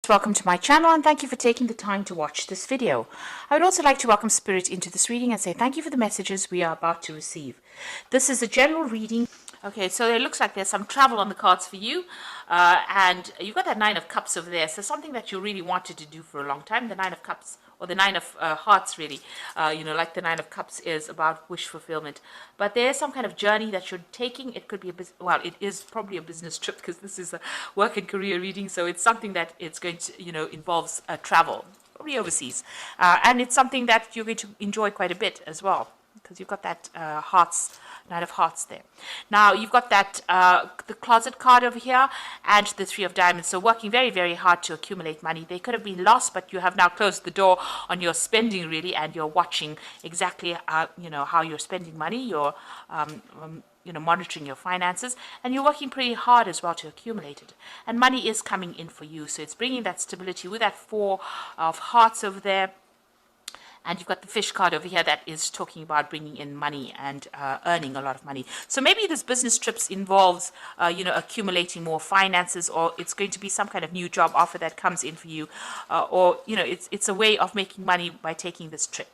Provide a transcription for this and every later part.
Welcome to my channel and thank you for taking the time to watch this video. I would also like to welcome Spirit into this reading and say thank you for the messages we are about to receive. This is a general reading. Okay, so it looks like there's some travel on the cards for you, and you've got that Nine of Cups over there, so something that you really wanted to do for a long time. The Nine of Cups, or the Nine of Hearts really, like the Nine of Cups is about wish fulfillment. But there's some kind of journey that you're taking. It could be it is probably a business trip because this is a work and career reading, so it's something that it's going to, involves travel, probably overseas. And it's something that you're going to enjoy quite a bit as well, because you've got that Knight of Hearts there. Now you've got that the closet card over here and the Three of Diamonds. So working very, very hard to accumulate money. They could have been lost, but you have now closed the door on your spending really, and you're watching exactly how you're spending money. You're monitoring your finances, and you're working pretty hard as well to accumulate it. And money is coming in for you, so it's bringing that stability with that Four of Hearts over there. And you've got the Fish card over here that is talking about bringing in money and earning a lot of money. So maybe this business trips involves, accumulating more finances, or it's going to be some kind of new job offer that comes in for you, or it's a way of making money by taking this trip.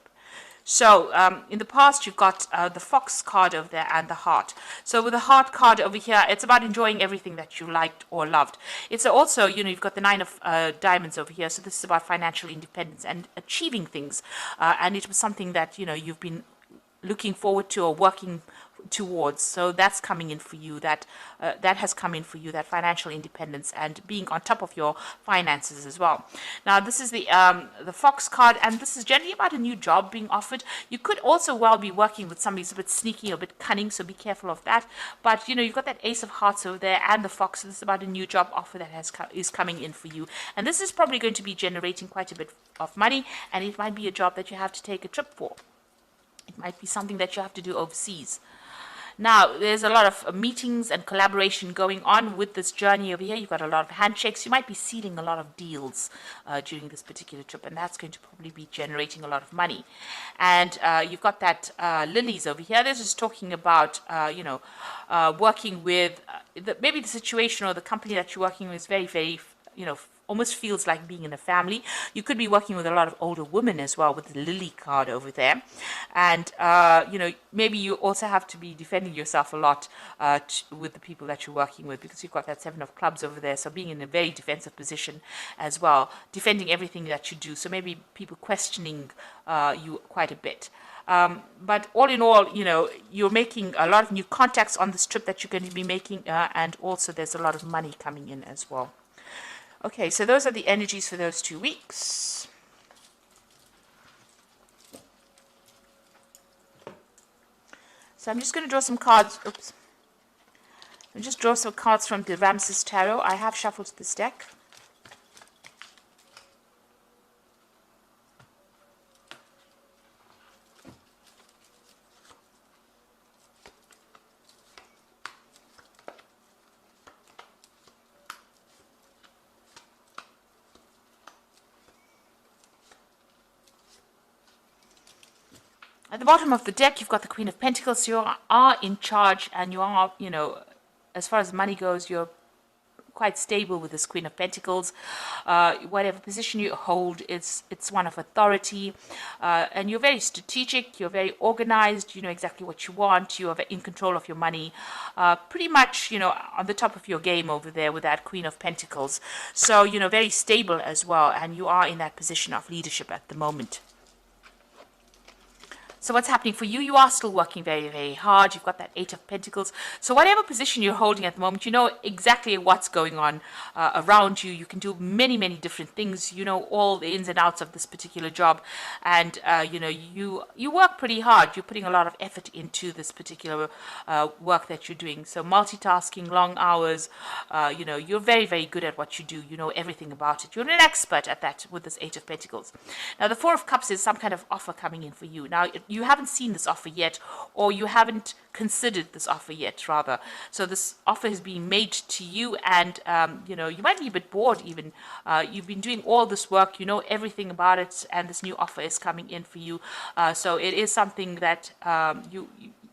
So in the past, you've got the Fox card over there and the Heart. So with the Heart card over here, it's about enjoying everything that you liked or loved. It's also, you've got the Nine of Diamonds over here. So this is about financial independence and achieving things. And it was something that, you've been looking forward to or working towards. So that's coming in for you. That has come in for you, that financial independence and being on top of your finances as well. Now this is the Fox card, and this is generally about a new job being offered. You could also well be working with somebody who's a bit sneaky or a bit cunning, so be careful of that. But you've got that Ace of Hearts over there and the Fox. So this is about a new job offer that is coming in for you, and this is probably going to be generating quite a bit of money, and it might be a job that you have to take a trip for. It might be something that you have to do overseas. Now, there's a lot of meetings and collaboration going on with this journey over here. You've got a lot of handshakes. You might be sealing a lot of deals during this particular trip, and that's going to probably be generating a lot of money. And you've got that lilies over here. This is talking about, working with, maybe the situation or the company that you're working with is very, very, almost feels like being in a family. You could be working with a lot of older women as well with the Lily card over there. And, maybe you also have to be defending yourself a lot with the people that you're working with, because you've got that Seven of Clubs over there. So being in a very defensive position as well, defending everything that you do. So maybe people questioning you quite a bit. But all in all, you're making a lot of new contacts on this trip that you're going to be making. And also there's a lot of money coming in as well. Okay, so those are the energies for those 2 weeks. So I'm just going to draw some cards. Oops. I'll just draw some cards from the Ramses Tarot. I have shuffled this deck. At the bottom of the deck, you've got the Queen of Pentacles. You are in charge, and you are, as far as money goes, you're quite stable with this Queen of Pentacles. Whatever position you hold, it's one of authority, and you're very strategic. You're very organized. You know exactly what you want. You are in control of your money. Pretty much, on the top of your game over there with that Queen of Pentacles. So, very stable as well, and you are in that position of leadership at the moment. So what's happening for you? You are still working very, very hard. You've got that Eight of Pentacles. So whatever position you're holding at the moment, you know exactly what's going on around you. You can do many, many different things. You know all the ins and outs of this particular job. And, you work pretty hard. You're putting a lot of effort into this particular work that you're doing. So multitasking, long hours, you're very, very good at what you do. You know everything about it. You're an expert at that with this Eight of Pentacles. Now, the Four of Cups is some kind of offer coming in for you. Now, you haven't seen this offer yet, or you haven't considered this offer yet, rather. So this offer is being made to you, and you might be a bit bored even. You've been doing all this work, you know everything about it, and this new offer is coming in for you. So it is something that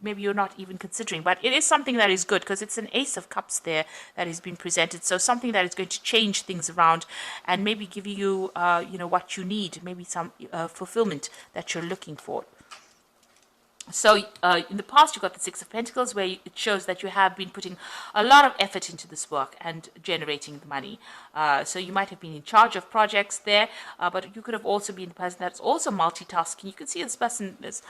maybe you're not even considering. But it is something that is good because it's an Ace of Cups there that is being presented. So something that is going to change things around and maybe give you, what you need, maybe some fulfillment that you're looking for. So in the past, you got the Six of Pentacles, where it shows that you have been putting a lot of effort into this work and generating the money. So you might have been in charge of projects there, but you could have also been the person that's also multitasking. You can see this person is,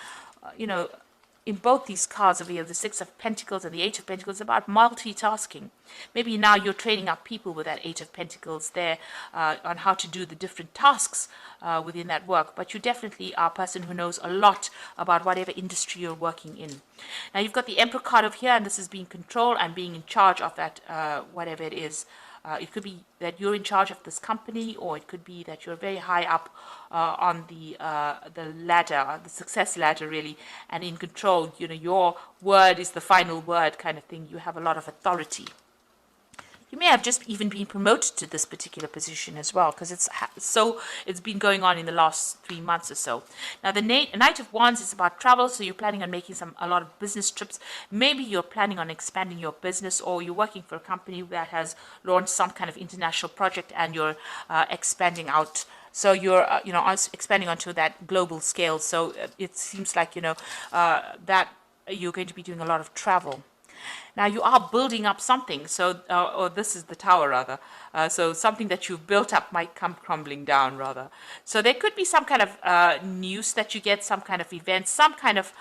in both these cards over here, the Six of Pentacles and the Eight of Pentacles, about multitasking. Maybe now you're training up people with that Eight of Pentacles there on how to do the different tasks within that work. But you definitely are a person who knows a lot about whatever industry you're working in. Now you've got the Emperor card over here, and this is being control and being in charge of that, whatever it is. It could be that you're in charge of this company, or it could be that you're very high up on the ladder, the success ladder, really, and in control. Your word is the final word, kind of thing. You have a lot of authority. You may have just even been promoted to this particular position as well, because it's been going on in the last 3 months or so. Now, the Knight of Wands is about travel, so you're planning on making a lot of business trips. Maybe you're planning on expanding your business, or you're working for a company that has launched some kind of international project, and you're expanding out. So you're, expanding onto that global scale. So it seems like, that you're going to be doing a lot of travel. Now you are building up something, so or this is the Tower rather. So something that you've built up might come crumbling down rather. So there could be some kind of news that you get, some kind of event, some kind of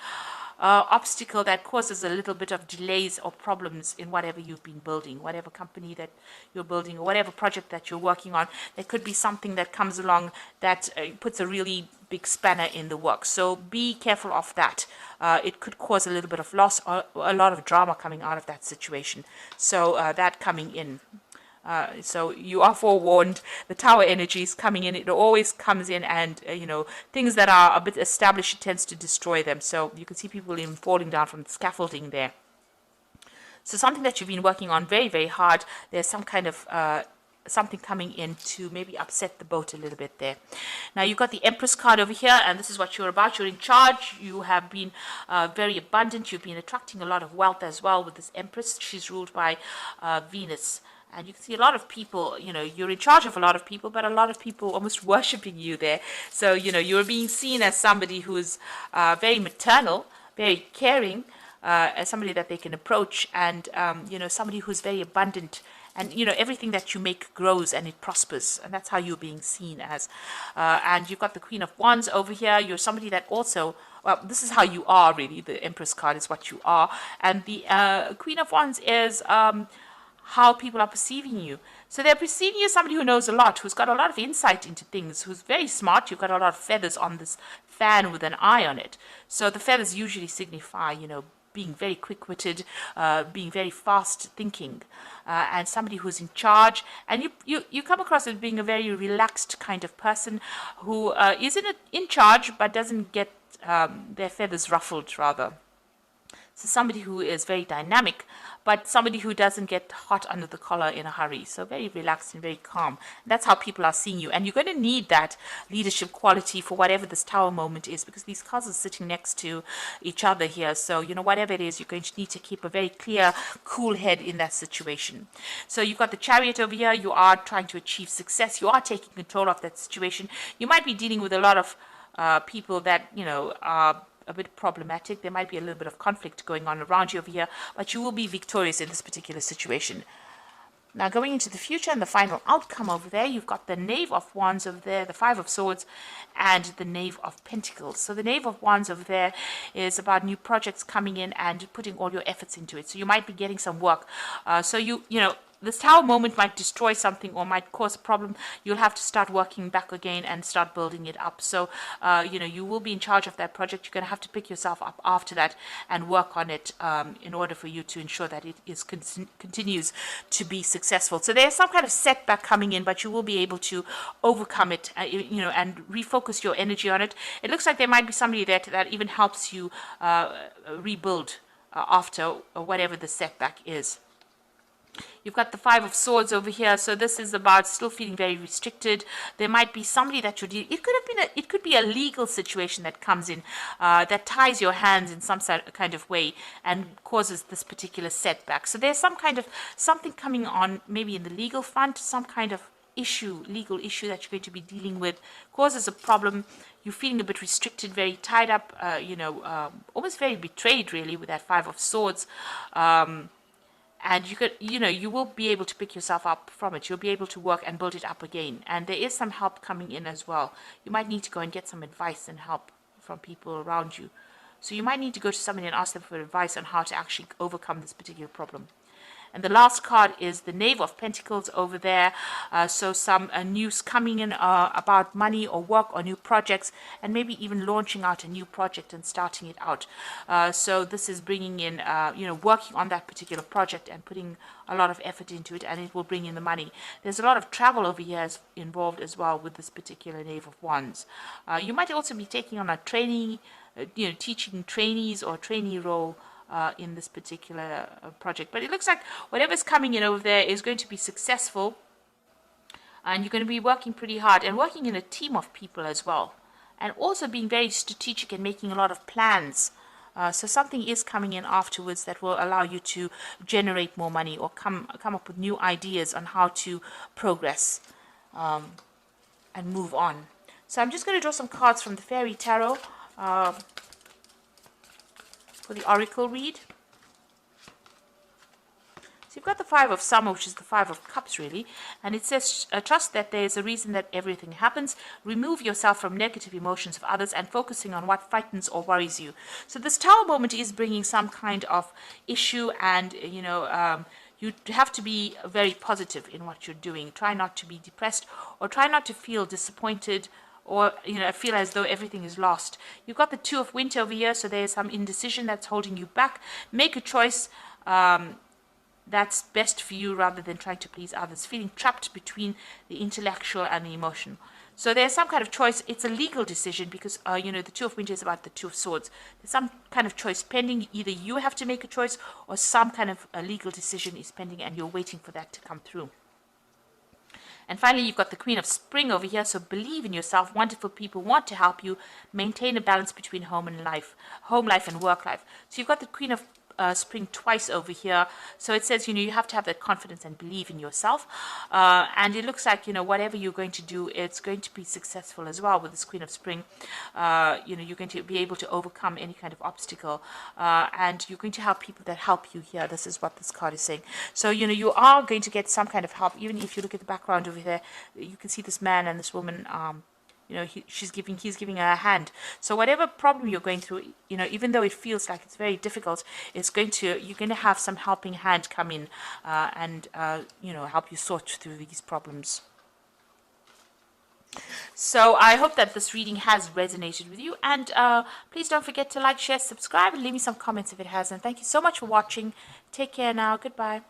obstacle that causes a little bit of delays or problems in whatever you've been building, whatever company that you're building, or whatever project that you're working on. There could be something that comes along that puts a really big spanner in the work. So be careful of that. It could cause a little bit of loss or a lot of drama coming out of that situation. So that coming in. So you are forewarned. The Tower energy is coming in. It always comes in, and things that are a bit established, it tends to destroy them. So you can see people even falling down from the scaffolding there. So something that you've been working on very, very hard. There's some kind of something coming in to maybe upset the boat a little bit there. Now you've got the Empress card over here, and this is what you're about. You're in charge. You have been very abundant. You've been attracting a lot of wealth as well with this Empress. She's ruled by Venus. And you can see a lot of people, you're in charge of a lot of people, but a lot of people almost worshipping you there. So, you're being seen as somebody who's very maternal, very caring, as somebody that they can approach, and, somebody who's very abundant. And, everything that you make grows and it prospers. And that's how you're being seen as. And you've got the Queen of Wands over here. You're somebody that also, well, this is how you are, really. The Empress card is what you are. And the Queen of Wands is how people are perceiving you. So they're perceiving you as somebody who knows a lot, who's got a lot of insight into things, who's very smart. You've got a lot of feathers on this fan with an eye on it. So the feathers usually signify, being very quick-witted, being very fast-thinking, and somebody who's in charge. And you come across as being a very relaxed kind of person who is in charge but doesn't get their feathers ruffled, rather. So somebody who is very dynamic, but somebody who doesn't get hot under the collar in a hurry. So very relaxed and very calm. That's how people are seeing you. And you're going to need that leadership quality for whatever this Tower moment is, because these cards are sitting next to each other here. So, whatever it is, you're going to need to keep a very clear, cool head in that situation. So you've got the Chariot over here. You are trying to achieve success. You are taking control of that situation. You might be dealing with a lot of people that, are a bit problematic. There might be a little bit of conflict going on around you over here, but you will be victorious in this particular situation. Now going into the future and the final outcome over there, you've got the Knave of Wands over there, the Five of Swords, and the Knave of Pentacles. So the Knave of Wands over there is about new projects coming in and putting all your efforts into it. So you might be getting some work. This Tower moment might destroy something or might cause a problem. You'll have to start working back again and start building it up. So, you will be in charge of that project. You're going to have to pick yourself up after that and work on it in order for you to ensure that it continues to be successful. So there's some kind of setback coming in, but you will be able to overcome it, and refocus your energy on it. It looks like there might be somebody there that even helps you rebuild after whatever the setback is. You've got the Five of Swords over here, so this is about still feeling very restricted. There might be somebody that you're dealing. It could have been it could be a legal situation that comes in that ties your hands in some kind of way and causes this particular setback. So there's some kind of something coming on, maybe in the legal front, some kind of legal issue that you're going to be dealing with, causes a problem. You're feeling a bit restricted, very tied up, almost very betrayed, really, with that Five of Swords. And you will be able to pick yourself up from it. You'll be able to work and build it up again. And there is some help coming in as well. You might need to go and get some advice and help from people around you. So you might need to go to somebody and ask them for advice on how to actually overcome this particular problem. And the last card is the Knave of Pentacles over there. So some news coming in about money or work or new projects, and maybe even launching out a new project and starting it out. So this is bringing in, working on that particular project and putting a lot of effort into it, and it will bring in the money. There's a lot of travel over here involved as well with this particular Knave of Wands. You might also be taking on a training, teaching trainees or trainee role in this particular project. But it looks like whatever's coming in over there is going to be successful, and you're going to be working pretty hard and working in a team of people as well, and also being very strategic and making a lot of plans. So something is coming in afterwards that will allow you to generate more money or come up with new ideas on how to progress and move on. So I'm just going to draw some cards from the Fairy Tarot for the Oracle read. So you've got the Five of Summer, which is the Five of Cups, really. And it says, trust that there is a reason that everything happens. Remove yourself from negative emotions of others and focusing on what frightens or worries you. So this Tower moment is bringing some kind of issue, and, you have to be very positive in what you're doing. Try not to be depressed, or try not to feel disappointed, or feel as though everything is lost. You've got the Two of Winter over here, so there's some indecision that's holding you back. Make a choice that's best for you rather than trying to please others. Feeling trapped between the intellectual and the emotional. So there's some kind of choice. It's a legal decision because, the Two of Winter is about the Two of Swords. There's some kind of choice pending. Either you have to make a choice or some kind of a legal decision is pending and you're waiting for that to come through. And finally, you've got the Queen of Spring over here. So believe in yourself. Wonderful people want to help you maintain a balance between home life and work life. So you've got the Queen of Spring twice over here. So it says, you have to have that confidence and believe in yourself. And it looks like, whatever you're going to do, it's going to be successful as well with this Queen of Spring. You're going to be able to overcome any kind of obstacle. And you're going to have people that help you here. This is what this card is saying. So, you are going to get some kind of help. Even if you look at the background over there, you can see this man and this woman, he's giving her a hand. So whatever problem you're going through, even though it feels like it's very difficult, you're going to have some helping hand come in and help you sort through these problems. So I hope that this reading has resonated with you, and please don't forget to like, share, subscribe, and leave me some comments if it has. And thank you so much for watching. Take care now. Goodbye.